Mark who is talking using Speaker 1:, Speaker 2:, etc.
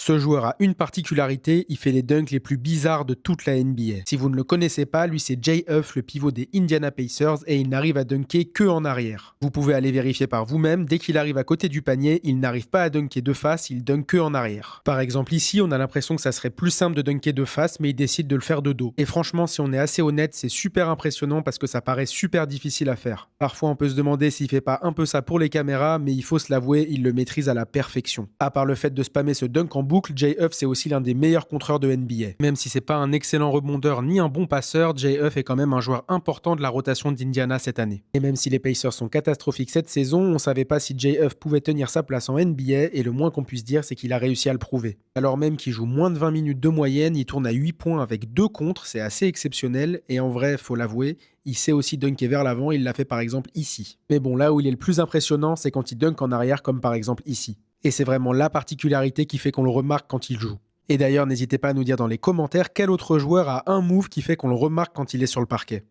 Speaker 1: Ce joueur a une particularité, il fait les dunks les plus bizarres de toute la NBA. Si vous ne le connaissez pas, lui c'est Jay Huff, le pivot des Indiana Pacers, et il n'arrive à dunker que en arrière. Vous pouvez aller vérifier par vous-même, dès qu'il arrive à côté du panier, il n'arrive pas à dunker de face, il dunk que en arrière. Par exemple ici, on a l'impression que ça serait plus simple de dunker de face, mais il décide de le faire de dos. Et franchement, si on est assez honnête, c'est super impressionnant parce que ça paraît super difficile à faire. Parfois on peut se demander s'il fait pas un peu ça pour les caméras, mais il faut se l'avouer, il le maîtrise à la perfection. À part le fait de spammer ce dunk en boucle, Jay Huff c'est aussi l'un des meilleurs contreurs de NBA. Même si c'est pas un excellent rebondeur ni un bon passeur, Jay Huff est quand même un joueur important de la rotation d'Indiana cette année. Et même si les Pacers sont catastrophiques cette saison, on savait pas si Jay Huff pouvait tenir sa place en NBA et le moins qu'on puisse dire c'est qu'il a réussi à le prouver. Alors même qu'il joue moins de 20 minutes de moyenne, il tourne à 8 points avec 2 contres, c'est assez exceptionnel et en vrai, faut l'avouer, il sait aussi dunker vers l'avant, il l'a fait par exemple ici. Mais bon, là où il est le plus impressionnant, c'est quand il dunk en arrière comme par exemple ici. Et c'est vraiment la particularité qui fait qu'on le remarque quand il joue. Et d'ailleurs, n'hésitez pas à nous dire dans les commentaires quel autre joueur a un move qui fait qu'on le remarque quand il est sur le parquet.